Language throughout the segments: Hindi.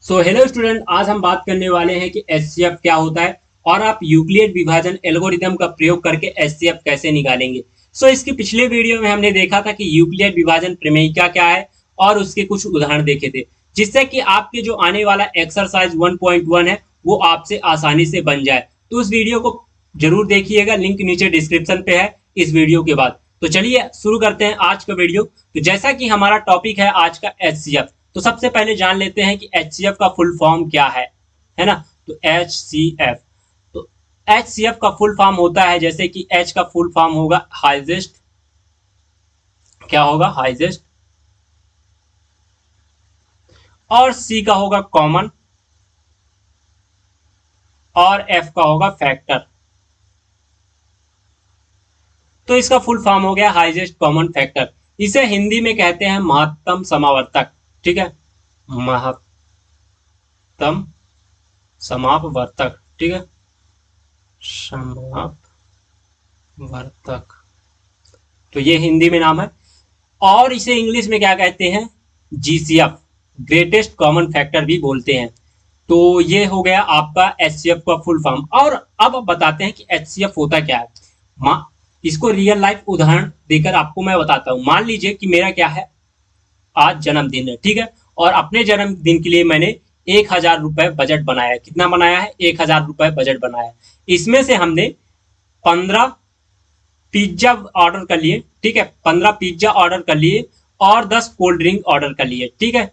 हेलो स्टूडेंट, आज हम बात करने वाले हैं कि एचसीएफ क्या होता है और आप यूक्लिड विभाजन एल्गोरिदम का प्रयोग करके एचसीएफ कैसे निकालेंगे। इसकी पिछले वीडियो में हमने देखा था कि यूक्लिड विभाजन प्रमेय क्या है और उसके कुछ उदाहरण देखे थे, जिससे कि आपके जो आने वाला एक्सरसाइज 1.1 है वो आपसे आसानी से बन जाए। तो उस वीडियो को जरूर देखिएगा, लिंक नीचे डिस्क्रिप्शन पे है इस वीडियो के बाद। तो चलिए शुरू करते हैं आज का वीडियो। तो जैसा कि हमारा टॉपिक है आज का एचसीएफ, तो सबसे पहले जान लेते हैं कि एचसीएफ का फुल फॉर्म क्या है ना। तो एचसीएफ, तो एचसीएफ का फुल फॉर्म होता है, जैसे कि एच का फुल फॉर्म होगा हाइजेस्ट, क्या होगा हाइजेस्ट, और सी का होगा कॉमन, और एफ का होगा फैक्टर। तो इसका फुल फॉर्म हो गया हाइजेस्ट कॉमन फैक्टर। इसे हिंदी में कहते हैं महत्तम समावर्तक। ठीक है, महत्तम समापवर्तक। ठीक है, समापवर्तक, तो ये हिंदी में नाम है। और इसे इंग्लिश में क्या कहते हैं, जीसीएफ, ग्रेटेस्ट कॉमन फैक्टर भी बोलते हैं। तो ये हो गया आपका एचसीएफ का फुल फॉर्म। और अब बताते हैं कि एचसीएफ होता क्या है। मा इसको रियल लाइफ उदाहरण देकर आपको मैं बताता हूँ। मान लीजिए कि मेरा क्या है, आज जन्मदिन है, ठीक है, और अपने जन्मदिन के लिए मैंने 1,000 रुपए बजट बनाया है। कितना बनाया है, 1,000 रुपए बजट बनाया है। इसमें से हमने 15 पिज्जा ऑर्डर कर लिए, ठीक है, 15 पिज्जा ऑर्डर कर लिए और 10 कोल्ड ड्रिंक ऑर्डर कर लिए। ठीक है,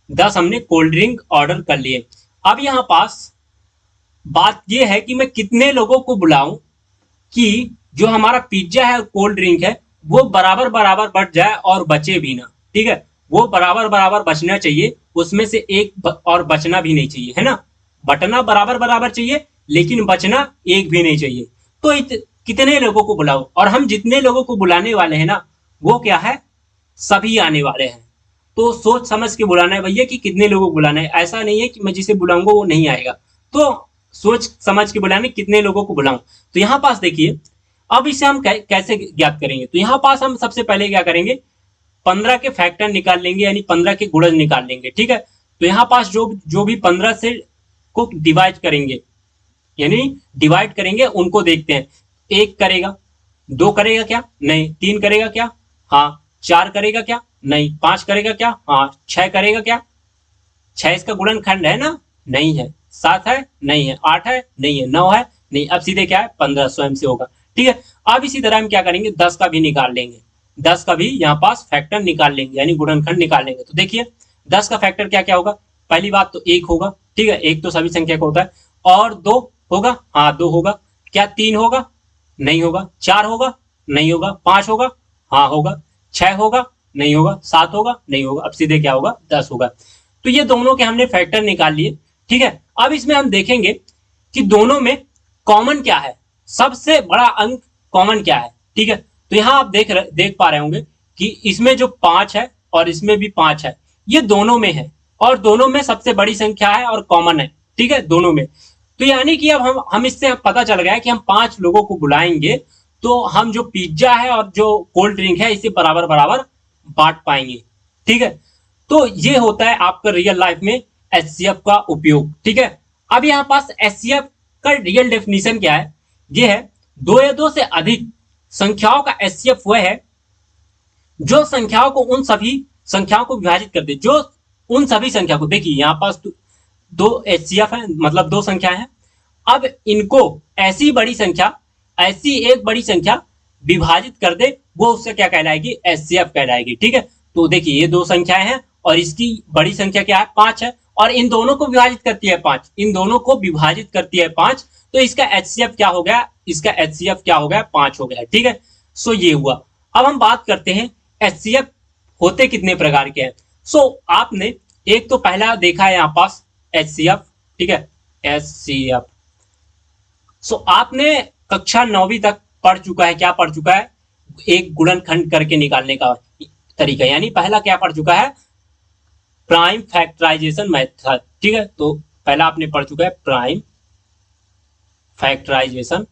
10 हमने कोल्ड ड्रिंक ऑर्डर कर लिए। अब यहाँ पास बात यह है कि मैं कितने लोगों को बुलाऊं कि जो हमारा पिज्जा है और कोल्ड ड्रिंक है वो बराबर बराबर बट जाए और बचे भी ना। ठीक है, वो बराबर बराबर बचना चाहिए, उसमें से एक और बचना भी नहीं चाहिए, है ना। बटना बराबर बराबर चाहिए लेकिन बचना एक भी नहीं चाहिए। तो कितने लोगों को बुलाओ, और हम जितने लोगों को बुलाने वाले हैं ना वो क्या है, सभी आने वाले हैं। तो सोच समझ के बुलाना है भैया कि कितने लोगों को बुलाना है। ऐसा नहीं है कि मैं जिसे बुलाऊंगा वो नहीं आएगा। तो सोच समझ के बुलाने कितने लोगों को बुलाऊं। तो यहाँ पास देखिए, अब इसे हम कैसे ज्ञात करेंगे। तो यहाँ पास हम सबसे पहले क्या करेंगे, 15 के फैक्टर निकाल लेंगे, यानी 15 के गुणज निकाल लेंगे। ठीक है, तो यहाँ पास जो जो भी 15 से को डिवाइड करेंगे, यानी डिवाइड करेंगे, उनको देखते हैं। एक करेगा, दो करेगा क्या, नहीं। तीन करेगा क्या, हाँ। चार करेगा क्या, नहीं। पांच करेगा क्या, हाँ। छह करेगा क्या, छह इसका गुणनखंड है ना, नहीं है। सात है, नहीं है। आठ है, नहीं है। नौ है, नहीं। अब सीधे क्या है, 15 स्वयं से होगा। ठीक है, अब इसी तरह हम क्या करेंगे, 10 का भी निकाल लेंगे। 10 का भी यहाँ पास फैक्टर निकाल लेंगे, यानी गुणनखंड निकाल लेंगे। तो देखिए 10 का फैक्टर क्या क्या होगा। पहली बात तो एक होगा, ठीक है, एक तो सभी संख्या का होता है। और दो होगा, हाँ दो होगा। क्या तीन होगा, नहीं होगा। चार होगा, नहीं होगा। पांच होगा, हाँ होगा। छह होगा, नहीं होगा। सात होगा, नहीं होगा। अब सीधे क्या होगा, 10 होगा। तो ये दोनों के हमने फैक्टर निकाल लिए। ठीक है, अब इसमें हम देखेंगे कि दोनों में कॉमन क्या है, सबसे बड़ा अंक कॉमन क्या है। ठीक है, तो यहां आप देख पा रहे होंगे कि इसमें जो पांच है और इसमें भी पांच है, ये दोनों में है, और दोनों में सबसे बड़ी संख्या है और कॉमन है। ठीक है, दोनों में। तो यानी कि अब हम इससे पता चल गया है कि हम पांच लोगों को बुलाएंगे तो हम जो पिज्जा है और जो कोल्ड ड्रिंक है इसे बराबर बराबर बांट पाएंगे। ठीक है, तो ये होता है आपका रियल लाइफ में एचसीएफ का उपयोग। ठीक है, अब यहाँ पास एचसीएफ का रियल डेफिनेशन क्या है, ये है, दो या दो से अधिक संख्याओं का एचसीएफ वह है जो संख्याओं को उन सभी संख्याओं को विभाजित कर दे, जो उन सभी संख्या को, देखिए यहाँ पास दो एचसीएफ है, मतलब दो संख्या है। अब इनको ऐसी बड़ी संख्या, ऐसी एक बड़ी संख्या विभाजित कर दे, वो उससे क्या कहलाएगी, एचसीएफ कहलाएगी। ठीक है, तो देखिए ये दो संख्याएं हैं और इसकी बड़ी संख्या क्या है, पांच है, और इन दोनों को विभाजित करती है पांच, इन दोनों को विभाजित करती है पांच। तो इसका एचसीएफ क्या हो गया, इसका एचसीएफ क्या हो गया, पांच हो गया। ठीक है, ये हुआ। अब हम बात करते हैं एचसीएफ होते कितने प्रकार के हैं। आपने एक तो पहला देखा है यहाँ पास एचसीएफ। ठीक है, एचसीएफ, आपने कक्षा 9वीं तक पढ़ चुका है, क्या पढ़ चुका है, एक गुणनखंड करके निकालने का तरीका, यानी पहला क्या पढ़ चुका है, प्राइम फैक्टराइजेशन मेथड। ठीक है, तो पहला आपने पढ़ चुका है प्राइम फैक्टराइजेशन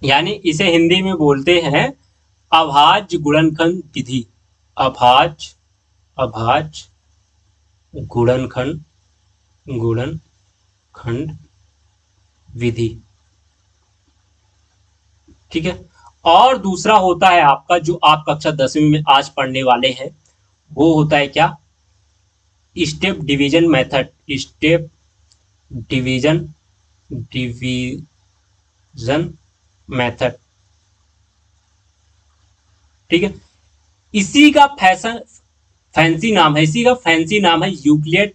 यानी इसे हिंदी में बोलते हैं अभाज्य गुणनखंड विधि। अभाज्य अभाज्य गुणनखंड गुणनखंड विधि। ठीक है। और दूसरा होता है आपका, जो आप कक्षा 10वीं में आज पढ़ने वाले हैं, वो होता है क्या, step division method. Step division division method. ठीक है। इसी का फैंसी नाम है यूक्लिड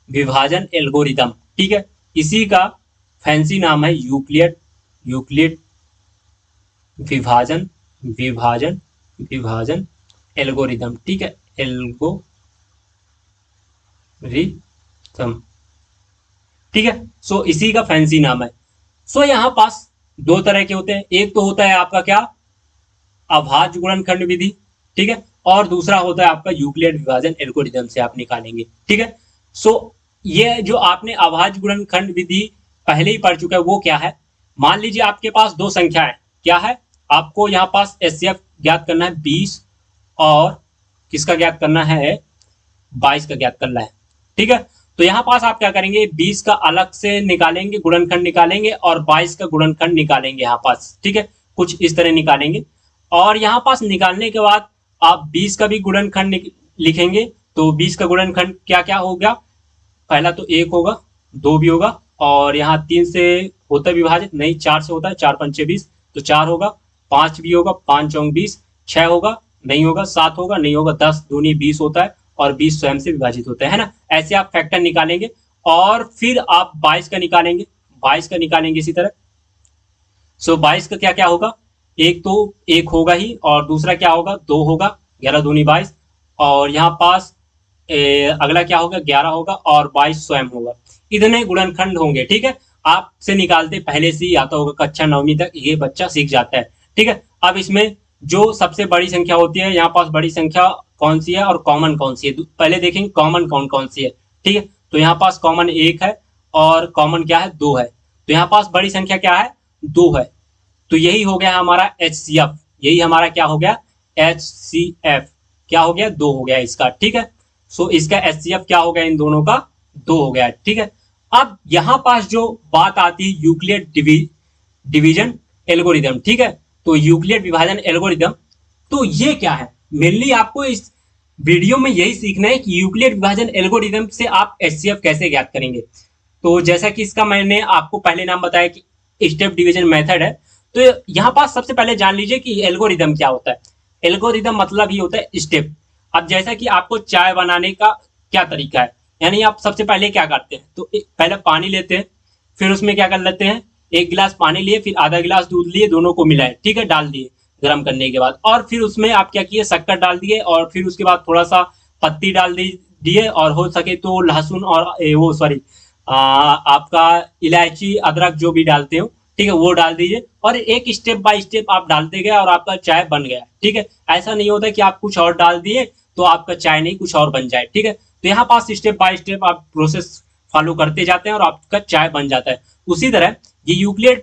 विभाजन एल्गोरिदम। ठीक है। इसी का फैंसी नाम है यूक्लिड विभाजन विभाजन विभाजन एल्गोरिदम। ठीक है। एल्गोरिदम। ठीक है। सो इसी का फैंसी नाम है। सो यहाँ पास दो तरह के होते हैं। एक तो होता है आपका क्या, अभाज्य गुणनखंड विधि। ठीक है। और दूसरा होता है आपका यूक्लिड विभाजन एल्गोरिदम से आप निकालेंगे। ठीक है। सो ये जो आपने अभाज्य गुणनखंड विधि पहले ही पढ़ चुका है, वो क्या है, मान लीजिए आपके पास दो संख्या है। क्या है, आपको यहाँ पास एचसीएफ ज्ञात करना है 20 और किसका ज्ञात करना है, 22 का ज्ञात करना है। ठीक है। तो यहाँ पास आप क्या करेंगे, 20 का अलग से निकालेंगे, गुणनखंड निकालेंगे, और 22 का गुणनखंड निकालेंगे यहाँ पास। ठीक है। कुछ इस तरह निकालेंगे। और यहाँ पास निकालने के बाद आप 20 का भी गुणनखंड लिखेंगे। तो 20 का गुणनखंड क्या क्या हो गया, पहला तो 1 होगा, 2 भी होगा, और यहाँ 3 से होता है विभाजित, नहीं 4 से होता है, 4 पंचे 20, तो 4 होगा, 5 भी होगा, 5 चौक 20, 6 होगा, नहीं होगा, 7 होगा, नहीं होगा, 10 दूनी 20 होता है, और 20 स्वयं से विभाजित होता है ना। ऐसे आप फैक्टर निकालेंगे। और फिर आप 22 का निकालेंगे, 22 का निकालेंगे इसी तरह। सो 22 का क्या क्या होगा, एक तो 1 होगा ही, और दूसरा क्या होगा, 2 होगा, 11 दूनी 22, और यहाँ पास अगला क्या होगा, 11 होगा, और 22 स्वयं होगा। इतने गुणनखंड होंगे। ठीक है। आपसे निकालते पहले से ही आता होगा, कक्षा 9वीं तक ये बच्चा सीख जाता है। ठीक है। अब इसमें जो सबसे बड़ी संख्या होती है, यहाँ पास बड़ी संख्या कौन सी है और कॉमन कौन सी है, पहले देखेंगे कॉमन कौन कौन सी है। ठीक है। तो यहाँ पास कॉमन 1 है, और कॉमन क्या है, 2 है। तो यहाँ पास बड़ी संख्या क्या है, 2 है। तो यही हो गया हमारा HCF, यही हमारा क्या हो गया, HCF क्या हो गया, 2 हो गया इसका। ठीक है। सो इसका HCF क्या हो गया, इन दोनों का 2 हो गया। ठीक है। अब यहाँ पास जो बात आती है यूक्लिड डिवीजन एल्गोरिदम। ठीक है। तो यूक्लिड विभाजन एल्गोरिदम, तो ये क्या है, मेनली आपको इस वीडियो में यही सीखना है कि यूक्लिड विभाजन एल्गोरिदम से आप HCF कैसे ज्ञात करेंगे। तो जैसा कि इसका मैंने आपको पहले नाम बताया कि स्टेप डिवीजन मेथड है, तो यहाँ पास सबसे पहले जान लीजिए कि एल्गोरिदम क्या होता है। एल्गोरिदम मतलब ही होता है स्टेप। अब जैसा कि आपको चाय बनाने का क्या तरीका है, यानी आप सबसे पहले क्या करते हैं, तो पहले पानी लेते हैं, फिर उसमें क्या कर लेते हैं, 1 गिलास पानी लिए, फिर आधा गिलास दूध लिए, दोनों को मिलाए, ठीक है, डाल दिए गर्म करने के बाद, और फिर उसमें आप क्या किए, शक्कर डाल दिए, और फिर उसके बाद थोड़ा सा पत्ती डाल दिए, और हो सके तो लहसुन और वो सॉरी आपका इलायची अदरक जो भी डालते हो, ठीक है, वो डाल दीजिए, और एक स्टेप बाय स्टेप आप डालते गए और आपका चाय बन गया। ठीक है। ऐसा नहीं होता कि आप कुछ और डाल दिए तो आपका चाय नहीं कुछ और बन जाए। ठीक है। तो यहाँ पास स्टेप बाय स्टेप आप प्रोसेस फॉलो करते जाते हैं और आपका चाय बन जाता है। उसी तरह ये यूक्लिड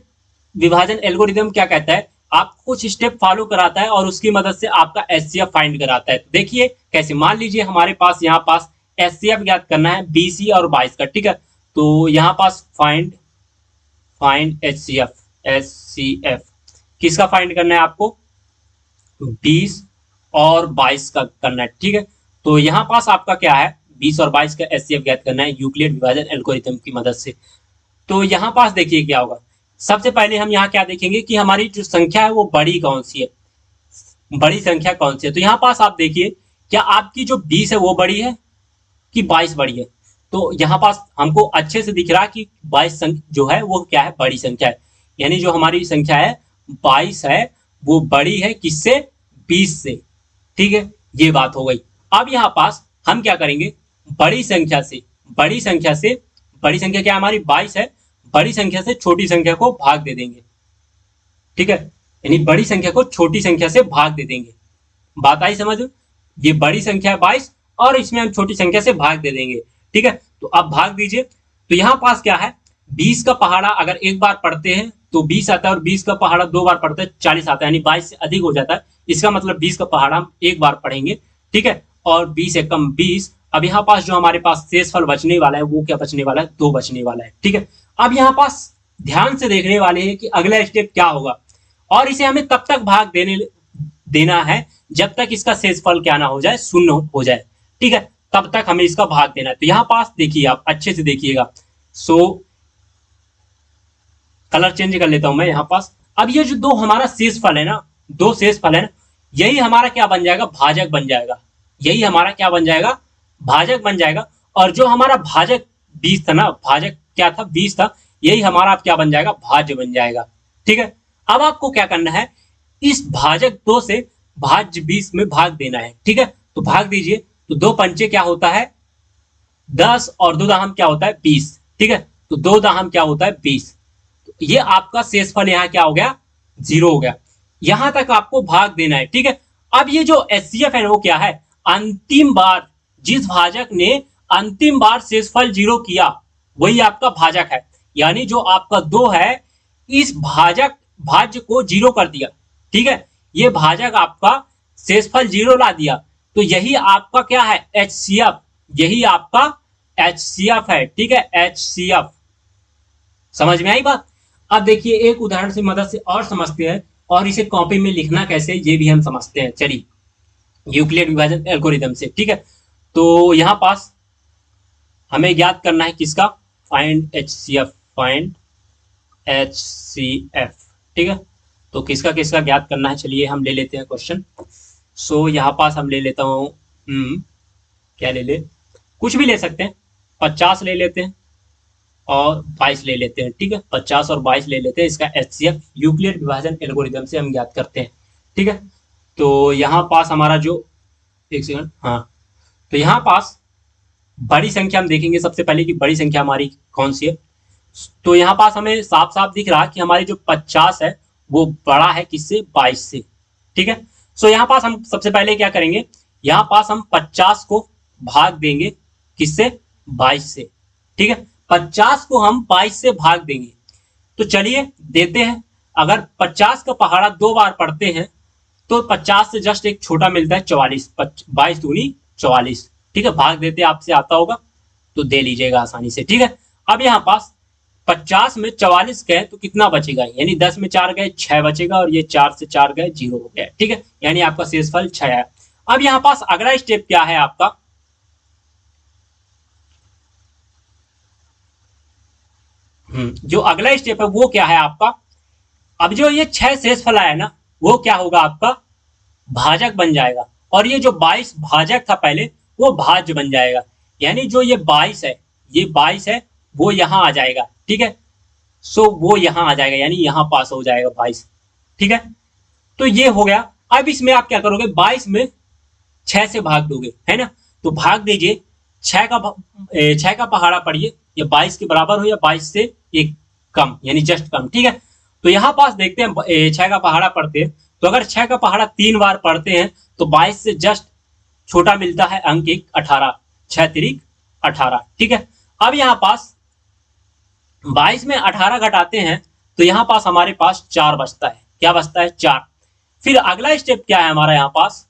विभाजन एल्गोरिदम क्या कहता है, आपको कुछ स्टेप फॉलो कराता है और उसकी मदद से आपका HCF फाइंड कराता है। तो देखिए कैसे, मान लीजिए हमारे पास यहाँ पास HCF ज्ञात करना है 20 और 22 का। ठीक है। तो यहाँ पास फाइंड HCF किसका फाइंड करना है आपको, 20 और 22 का करना है। ठीक है। तो यहाँ पास आपका क्या है, 20 और 22 का HCF ज्ञात करना है यूक्लिड विभाजन एल्गोरिथम की मदद से। तो यहाँ पास देखिए क्या होगा, सबसे पहले हम यहाँ क्या देखेंगे कि हमारी जो संख्या है वो बड़ी कौन सी है, बड़ी संख्या कौन सी है। तो यहाँ पास आप देखिए, क्या आपकी जो 20 है वो बड़ी है कि 22 बड़ी है। तो यहाँ पास हमको अच्छे से दिख रहा है कि 22 जो है वो क्या है, बड़ी संख्या है, यानी जो हमारी संख्या है 22 है वो बड़ी है किससे, 20 से। ठीक है। ये बात हो गई। अब यहाँ पास हम क्या करेंगे, बड़ी संख्या से बड़ी संख्या क्या हमारी 22 है, बड़ी संख्या से छोटी संख्या को भाग दे देंगे। ठीक है। यानी बड़ी संख्या को छोटी संख्या से भाग दे देंगे। बात आई समझ, ये बड़ी संख्या है 22 और इसमें हम छोटी संख्या से भाग दे देंगे। ठीक है। तो अब भाग दीजिए। तो यहाँ पास क्या है, 20 का पहाड़ा अगर एक बार पढ़ते हैं तो 20 आता है और 20 का पहाड़ा 2 बार पढ़ते हैं 40 आता है, यानी 22 से अधिक हो जाता है। इसका मतलब 20 का पहाड़ा हम एक बार पढ़ेंगे, ठीक है। और 20 एकम 20। अब यहाँ पास जो हमारे पास शेषफल बचने वाला है वो क्या बचने वाला है, 2 बचने वाला है, ठीक है। अब यहाँ पास ध्यान से देखने वाले हैं कि अगला स्टेप क्या होगा, और इसे हमें तब तक भाग देना है जब तक इसका शेषफल क्या ना हो जाए, शून्य हो जाए, ठीक है। तब तक हमें इसका भाग देना है। तो यहाँ पास देखिए, आप अच्छे से देखिएगा। सो कलर चेंज कर लेता हूं मैं यहाँ पास। अब ये जो दो हमारा शेषफल है ना, दो शेषफल है ना, यही हमारा क्या बन जाएगा, भाजक बन जाएगा। यही हमारा क्या बन जाएगा, भाजक बन जाएगा। और जो हमारा भाजक 20 था ना, भाजक क्या था, 20 था, यही हमारा क्या बन जाएगा, भाज्य बन जाएगा, ठीक है। अब आपको क्या करना है, इस भाजक 2 से भाज्य 20 में भाग देना है, ठीक है। तो भाग दीजिए। तो 2 पंचे क्या होता है 10 और 2 दाहम क्या होता है 20, ठीक है। तो 2 दाहम क्या होता है 20। तो ये आपका शेषफल यहाँ क्या हो गया, 0 हो गया। यहां तक आपको भाग देना है, ठीक है। अब ये जो एचसीएफ है वो क्या है, अंतिम बार जिस भाजक ने अंतिम बार शेषफल 0 किया वही आपका भाजक है। यानी जो आपका 2 है, इस भाज्य को 0 कर दिया, ठीक है। ये भाजक आपका शेषफल 0 ला दिया। तो यही आपका क्या है, एचसीएफ। यही आपका एचसीएफ है, ठीक है, एचसीएफ। समझ में आई बात। अब देखिए एक उदाहरण से मदद से और समझते हैं, और इसे कॉपी में लिखना कैसे ये भी हम समझते हैं। चलिए, यूक्लिड विभाजन एल्गोरिथम से, ठीक है। तो यहाँ पास हमें ज्ञात करना है किसका, फाइंड एचसीएफ, फाइंड एचसीएफ, ठीक है। तो किसका किसका ज्ञात करना है, चलिए हम ले लेते हैं क्वेश्चन। सो यहाँ पास हम ले लेता हूँ, क्या ले ले, कुछ भी ले सकते हैं, 50 ले लेते हैं और 22 ले लेते हैं, ठीक है। 50 और 22 ले लेते हैं, इसका एचसीएफ यूक्लिड विभाजन एल्गोरिथम से हम ज्ञात करते हैं, ठीक है। तो यहाँ पास हमारा जो, एक सेकंड, हाँ, तो यहाँ पास बड़ी संख्या हम देखेंगे सबसे पहले कि बड़ी संख्या हमारी कौन सी है। तो यहाँ पास हमें साफ साफ दिख रहा है कि हमारी जो 50 है वो बड़ा है किससे, 22 से, ठीक है। सो यहाँ पास हम सबसे पहले क्या करेंगे, यहाँ पास हम 50 को भाग देंगे किससे, 22 से, ठीक है। 50 को हम 22 से भाग देंगे। तो चलिए देते हैं। अगर 50 का पहाड़ा 2 बार पढ़ते हैं तो 50 से जस्ट एक छोटा मिलता है 44, 22 दूनी 44, ठीक है। भाग देते आपसे आता होगा तो दे लीजिएगा आसानी से, ठीक है। अब यहाँ पास 50 में 44 गए तो कितना बचेगा, यानी 10 में 4 गए 6 बचेगा, और ये 4 से 4 गए 0 हो गया, ठीक है। यानी आपका शेषफल 6 है। अब यहाँ पास अगला स्टेप क्या है आपका, जो अगला स्टेप है वो क्या है आपका, अब जो ये 6 शेषफल आया ना वो क्या होगा आपका, भाजक बन जाएगा। और ये जो 22 भाजक था पहले वो भाज्य बन जाएगा। यानी जो ये 22 है, ये 22 है, वो यहां आ जाएगा, ठीक है। सो वो यहां आ जाएगा, यानी यहां पास हो जाएगा 22, ठीक है। तो ये हो गया। अब इसमें आप क्या करोगे, 22 में 6 से भाग दोगे, है ना। तो भाग दीजिए, 6 का पहाड़ा पढ़िए, ये 22 के बराबर हो या 22 से एक कम, यानी जस्ट कम, ठीक है। तो यहाँ पास देखते हैं 6 का पहाड़ा पढ़ते हैं, तो अगर 6 का पहाड़ा 3 बार पढ़ते हैं तो 22 से जस्ट छोटा मिलता है अंक एक, 18, 6 तिरिक 18, ठीक है। अब यहाँ पास 22 में 18 घटाते हैं तो यहाँ पास हमारे पास 4 बचता है, क्या बचता है, 4। फिर अगला स्टेप क्या है हमारा यहाँ पास,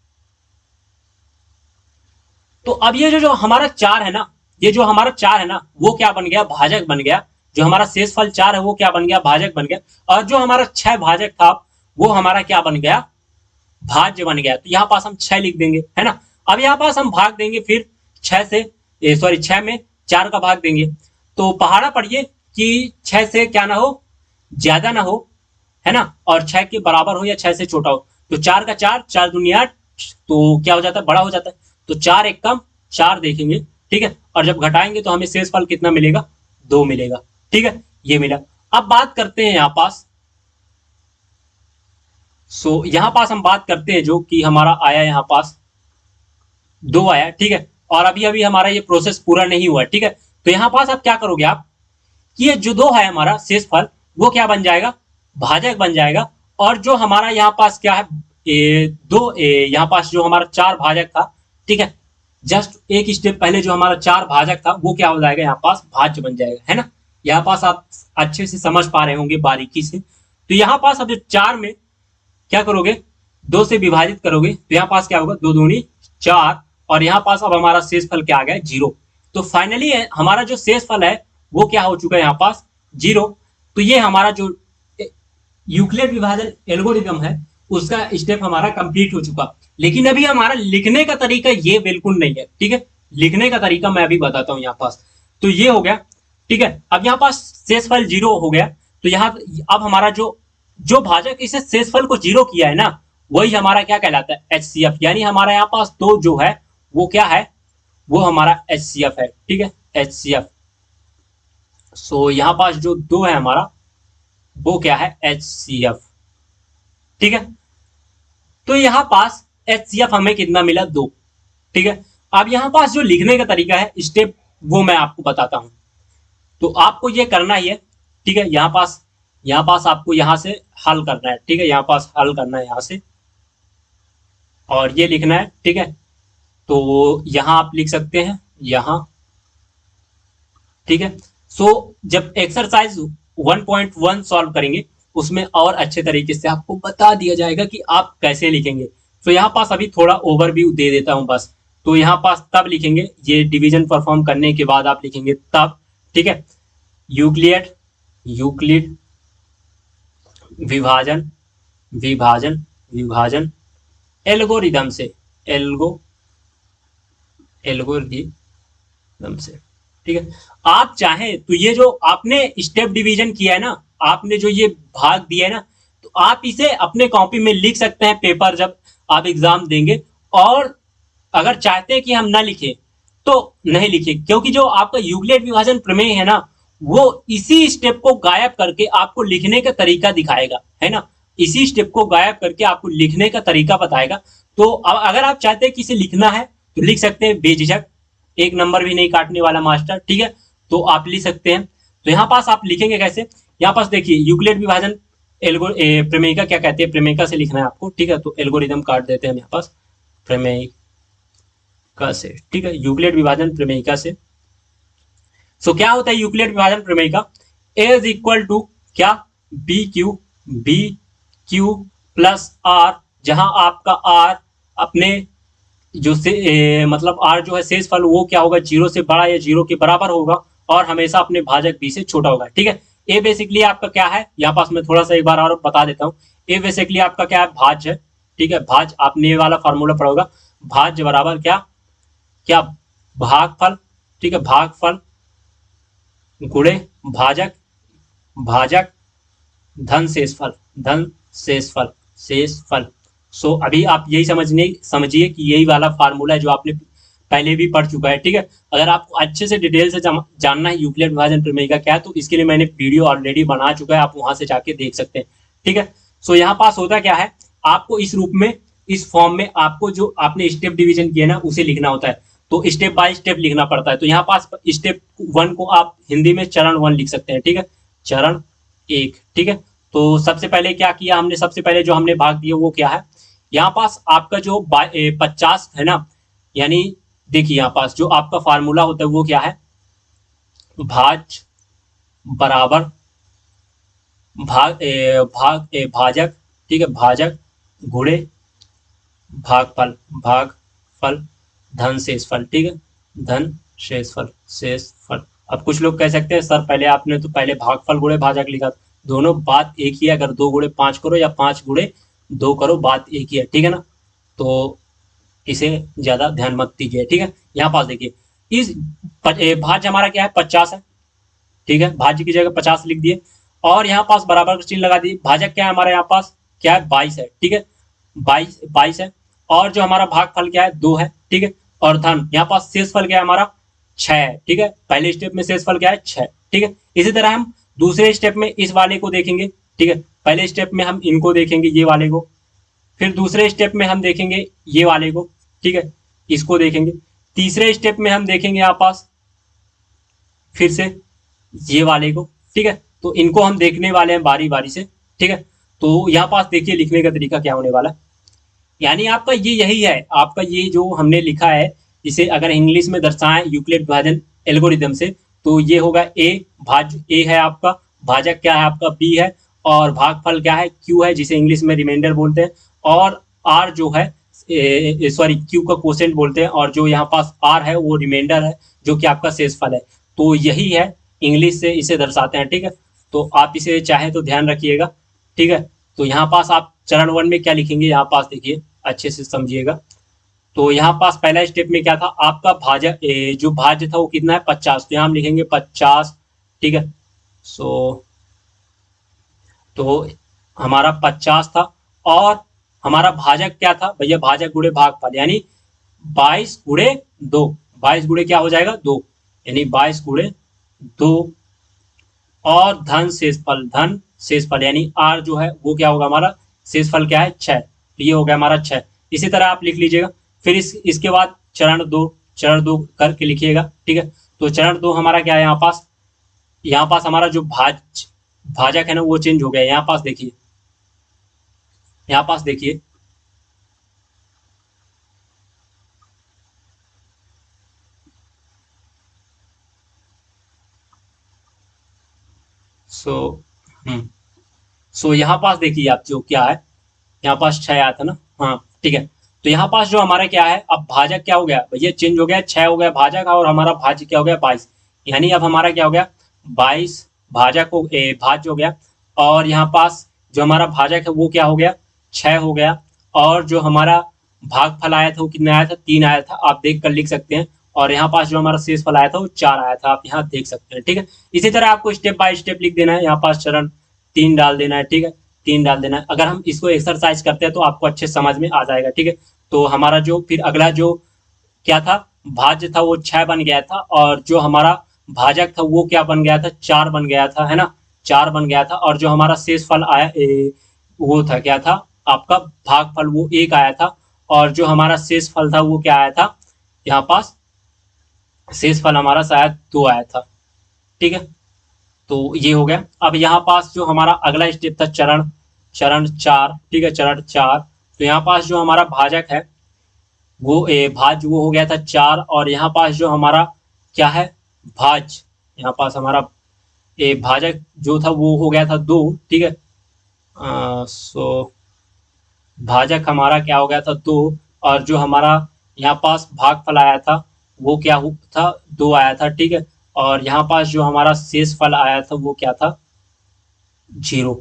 तो अब ये जो हमारा 4 है ना, ये जो हमारा 4 है ना वो क्या बन गया, भाजक बन गया। जो हमारा शेषफल 4 है वो क्या बन गया, भाजक बन गया। और जो हमारा 6 भाजक था वो हमारा क्या बन गया, भाज्य बन गया। तो यहाँ पास हम 6 लिख देंगे, है ना। अब यहाँ पास हम भाग देंगे फिर 6 में 4 का भाग देंगे। तो पहाड़ा पढ़िए कि 6 से क्या ना हो, ज्यादा ना हो, है ना, और 6 के बराबर हो या 6 से छोटा हो। तो 4 का 4, 4 दूनी 8, तो क्या हो जाता है, बड़ा हो जाता है। तो 4 एक कम 4 देखेंगे, ठीक है। और जब घटाएंगे तो हमें शेषफल कितना मिलेगा, 2 मिलेगा, ठीक है। ये मिला। अब बात करते हैं यहाँ पास, यहाँ पास हम बात करते हैं जो कि हमारा आया यहाँ पास 2 आया, ठीक है। और अभी अभी हमारा ये प्रोसेस पूरा नहीं हुआ, ठीक है। तो यहाँ पास आप क्या करोगे, आप कि ये जो 2 है हमारा शेषफल वो क्या बन जाएगा, भाजक बन जाएगा। और जो हमारा यहाँ पास क्या है, यहाँ पास जो हमारा 4 भाजक था, ठीक है, जस्ट एक स्टेप पहले जो हमारा 4 भाजक था वो क्या हो जाएगा, यहाँ पास भाज्य बन जाएगा, है ना। यहाँ पास आप अच्छे से समझ पा रहे होंगे बारीकी से। तो यहाँ पास अब 4 में क्या करोगे, 2 से विभाजित करोगे तो यहाँ पास क्या होगा, 2 दूनी 4, और यहाँ पास अब हमारा शेष फल क्या आ गया, 0। तो फाइनली हमारा जो शेष फल है वो क्या हो चुका है, यहाँ पास 0। तो ये हमारा जो यूक्लिड विभाजन एल्गोरिदम है उसका स्टेप हमारा कंप्लीट हो चुका। लेकिन अभी हमारा लिखने का तरीका ये बिल्कुल नहीं है, ठीक है। लिखने का तरीका मैं अभी बताता हूँ यहाँ पास। तो ये हो गया, ठीक है। अब यहाँ पास शेषफल 0 हो गया। तो यहाँ अब हमारा जो जो भाजक इसे शेषफल को 0 किया है ना, वही हमारा क्या कहलाता है, HCF। यानी हमारा यहाँ पास 2 जो है वो क्या है, वो हमारा HCF है, ठीक है, HCF। सो यहाँ पास जो 2 है हमारा वो क्या है, HCF, ठीक है। तो यहाँ पास HCF हमें कितना मिला, 2, ठीक है। अब यहाँ पास जो लिखने का तरीका है स्टेप, वो मैं आपको बताता हूँ। तो आपको ये करना ही है, ठीक है। यहाँ पास आपको यहाँ से हल करना है, ठीक है। यहाँ पास हल करना है यहाँ से, और ये लिखना है, ठीक है। तो यहाँ आप लिख सकते हैं यहाँ, ठीक है। सो जब एक्सरसाइज 1.1 सॉल्व करेंगे उसमें और अच्छे तरीके से आपको बता दिया जाएगा कि आप कैसे लिखेंगे। तो यहाँ पास अभी थोड़ा ओवरव्यू दे देता हूँ बस। तो यहाँ पास तब लिखेंगे, ये डिवीजन परफॉर्म करने के बाद आप लिखेंगे तब, ठीक है। यूक्लिड विभाजन विभाजन विभाजन एल्गोरिदम से, एल्गोरिदम से, ठीक है। आप चाहें तो ये जो आपने स्टेप डिवीजन किया है ना, आपने जो ये भाग दिया है ना, तो आप इसे अपने कॉपी में लिख सकते हैं पेपर जब आप एग्जाम देंगे। और अगर चाहते हैं कि हम ना लिखें तो नहीं लिखे, क्योंकि जो आपका यूक्लिड विभाजन प्रमेय है ना, वो इसी स्टेप को गायब करके आपको लिखने का तरीका दिखाएगा, है ना। इसी स्टेप को गायब करके आपको लिखने का तरीका बताएगा। तो अगर आप चाहते हैं कि इसे लिखना है तो लिख सकते हैं बेझिझक, 1 नंबर भी नहीं काटने वाला मास्टर, ठीक है। तो आप लिख सकते हैं। तो यहाँ पास आप लिखेंगे कैसे, यहाँ पास देखिए यूक्लिड विभाजन प्रमेयिका क्या कहते हैं, प्रमेयिका से लिखना है आपको, ठीक है। तो एल्गोरिदम काट देते हैं यहाँ पास प्रमेयिका से, ठीक है, यूक्लिड विभाजन प्रमेयिका से। सो क्या होता है यूक्लिड विभाजन प्रमेयिका, ए इज इक्वल टू क्या, बी क्यू प्लस आर, जहां आपका आर अपने जो से मतलब आर जो है शेषफल वो क्या होगा, 0 से बड़ा या 0 के बराबर होगा, और हमेशा अपने भाजक बी से छोटा होगा, ठीक है। ए बेसिकली आपका क्या है, यहाँ पास मैं थोड़ा सा एक बार और बता देता हूँ। ए बेसिकली आपका क्या है, भाज्य है, ठीक है। भाज्य आपने ये वाला फॉर्मूला पढ़ा होगा, भाज्य बराबर क्या क्या, भागफल, ठीक है, भागफल गुणे भाजक, भाजक धन शेषफल, धन शेषफल। सो अभी आप यही समझिए कि यही वाला फार्मूला है जो आपने पहले भी पढ़ चुका है, ठीक है। अगर आपको अच्छे से डिटेल से जानना है यूक्लिड विभाजन प्रमेय का क्या है, तो इसके लिए मैंने वीडियो ऑलरेडी बना चुका है, आप वहां से जाके देख सकते हैं, ठीक है। सो यहाँ पास होता क्या है, आपको इस रूप में, इस फॉर्म में आपको जो आपने स्टेप डिवीजन किया ना उसे लिखना होता है। तो स्टेप बाय स्टेप लिखना पड़ता है। तो यहाँ पास स्टेप 1 को आप हिंदी में चरण 1 लिख सकते हैं, ठीक है, चरण 1, ठीक है। तो सबसे पहले क्या किया हमने, सबसे पहले जो हमने भाग दिया वो क्या है, यहाँ पास आपका जो 50 है ना, यानी देखिए यहाँ पास जो आपका फार्मूला होता है वो क्या है, भाज बराबर भाजक, ठीक है, भाजक गुणे भागफल धन शेषफल, ठीक है, धन शेषफल। अब कुछ लोग कह सकते हैं सर पहले आपने तो पहले भागफल गुणे भाजक लिखा, दोनों बात एक ही है। अगर 2 गुणे 5 करो या 5 गुणे 2 करो, बात एक ही है, ठीक है ना। तो इसे ज्यादा ध्यान मत दीजिए, ठीक है। यहाँ पास देखिए इस भाज्य हमारा क्या है, 50 है, ठीक है, भाज्य की जगह 50 लिख दिए, और यहाँ पास बराबर का चिन्ह लगा दिए। भाजक क्या है हमारे यहाँ पास, क्या है, 22 है, ठीक है, 22 है। और जो हमारा भागफल क्या है, 2 है, ठीक है। और धन यहाँ पास शेषफल क्या है हमारा, 6 है, ठीक है। पहले स्टेप में शेषफल क्या है, 6, ठीक है। इसी तरह हम दूसरे स्टेप में इस वाले को देखेंगे, ठीक है। पहले स्टेप में हम इनको देखेंगे, ये वाले को, फिर दूसरे स्टेप में हम देखेंगे ये वाले को, ठीक है, इसको देखेंगे। तीसरे स्टेप में हम देखेंगे यहाँ पास फिर से ये वाले को, ठीक है। तो इनको हम देखने वाले हैं बारी बारी से, ठीक है। तो यहाँ पास देखिए लिखने का तरीका क्या होने वाला है, यानी आपका ये यही है, आपका ये जो हमने लिखा है, इसे अगर इंग्लिश में दर्शाएं यूक्लिड विभाजन एल्गोरिदम से, तो ये होगा ए, भाज्य ए है आपका, भाजक क्या है आपका बी है, और भागफल क्या है क्यू है, जिसे इंग्लिश में रिमाइंडर बोलते हैं, और आर जो है सॉरी क्यू का कोसेंट बोलते हैं, और जो यहाँ पास आर है वो रिमाइंडर है, जो कि आपका शेषफल है। तो यही है, इंग्लिश से इसे दर्शाते हैं, ठीक है। तो आप इसे चाहे तो ध्यान रखिएगा, ठीक है। तो यहाँ पास आप चरण 1 में क्या लिखेंगे, यहाँ पास देखिए अच्छे से समझिएगा। तो यहाँ पास पहला स्टेप में क्या था आपका, भाजक जो भाज्य था वो कितना है 50, तो यहाँ हम लिखेंगे 50, ठीक है। सो तो हमारा 50 था, और हमारा भाजक क्या था भैया, भाजक गुणे भागफल, यानी 22 गुणे 2, 22 गुणे क्या हो जाएगा 2, यानी 22 गुणे 2, और धन शेषफल यानी आर जो है वो क्या होगा हमारा, शेषफल क्या है 6, तो ये हो गया हमारा 6। इसी तरह आप लिख लीजिएगा। फिर इसके बाद चरण दो करके लिखिएगा, ठीक है। तो चरण 2 हमारा क्या है, यहाँ पास हमारा जो भाजक है ना वो चेंज हो गया। यहाँ पास देखिए, यहाँ पास देखिए, सो यहाँ पास देखिए आप जो क्या है, यहाँ पास 6 आया था ना, हाँ ठीक है। तो यहाँ पास जो हमारा क्या है, अब भाजक क्या हो गया भैया, चेंज हो गया, 6 हो गया भाजक, और हमारा भाज्य क्या हो गया 22, यानी अब हमारा क्या हो गया 22 भाजक भाज्य हो गया, और यहाँ पास जो हमारा भाजक है वो क्या हो गया 6 हो गया, और जो हमारा भागफल आया था वो कितना आया था 3 आया था, आप देख कर लिख सकते हैं। और यहाँ पास जो हमारा शेष फल आया था वो 4 आया था, आप यहाँ देख सकते हैं, ठीक है। इसी तरह आपको स्टेप बाय स्टेप लिख देना है, यहाँ पास चरण 3 डाल देना है, ठीक है, 3 डाल देना है। अगर हम इसको एक्सरसाइज करते हैं तो आपको अच्छे समझ में आ जाएगा, ठीक है। तो हमारा जो फिर अगला जो क्या था, भाज्य था वो 6 बन गया था, और जो हमारा भाजक था वो क्या बन गया था 4 बन गया था, है ना, 4 बन गया था। और जो हमारा शेष फल आया वो था क्या था आपका भागफल, वो 1 आया था, और जो हमारा शेष फल था वो क्या आया था, यहाँ पास शेष फल हमारा शायद 2 आया था, ठीक है। तो ये हो गया। अब यहाँ पास जो हमारा अगला स्टेप था चरण 4, ठीक है, चरण 4। तो यहाँ पास जो हमारा भाजक है वो भाज वो हो गया था 4, और यहाँ पास जो हमारा क्या है भाज, यहाँ पास हमारा भाजक जो था वो हो गया था 2, ठीक है। सो भाजक हमारा क्या हो गया था 2, और जो हमारा यहाँ पास भागफल आया था वो क्या था 2 आया था, ठीक है। और यहाँ पास जो हमारा शेष फल आया था वो क्या था 0,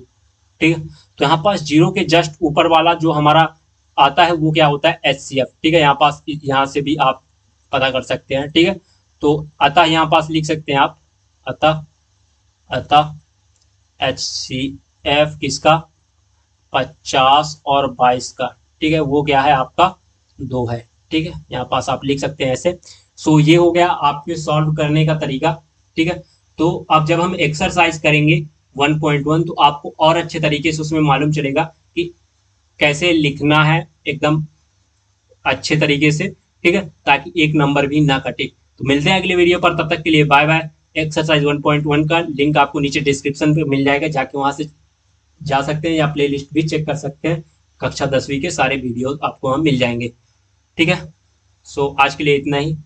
ठीक है। तो यहाँ पास 0 के जस्ट ऊपर वाला जो हमारा आता है वो क्या होता है HCF, ठीक है। यहाँ पास यहाँ से भी आप पता कर सकते हैं, ठीक है। तो अतः यहाँ पास लिख सकते हैं आप, अतः HCF किसका 50 और 22 का, ठीक है, वो क्या है आपका 2 है, ठीक है। यहाँ पास आप लिख सकते हैं ऐसे। सो ये हो गया आपके सॉल्व करने का तरीका, ठीक है। तो अब जब हम एक्सरसाइज करेंगे 1.1 तो आपको और अच्छे तरीके से उसमें मालूम चलेगा कि कैसे लिखना है एकदम अच्छे तरीके से, ठीक है, ताकि एक नंबर भी ना कटे। तो मिलते हैं अगले वीडियो पर, तब तक के लिए बाय बाय। एक्सरसाइज 1.1 का लिंक आपको नीचे डिस्क्रिप्शन पे मिल जाएगा, जाके वहां से जा सकते हैं, या प्लेलिस्ट भी चेक कर सकते हैं। कक्षा 10वीं के सारे वीडियो आपको वहां मिल जाएंगे, ठीक है। सो आज के लिए इतना ही।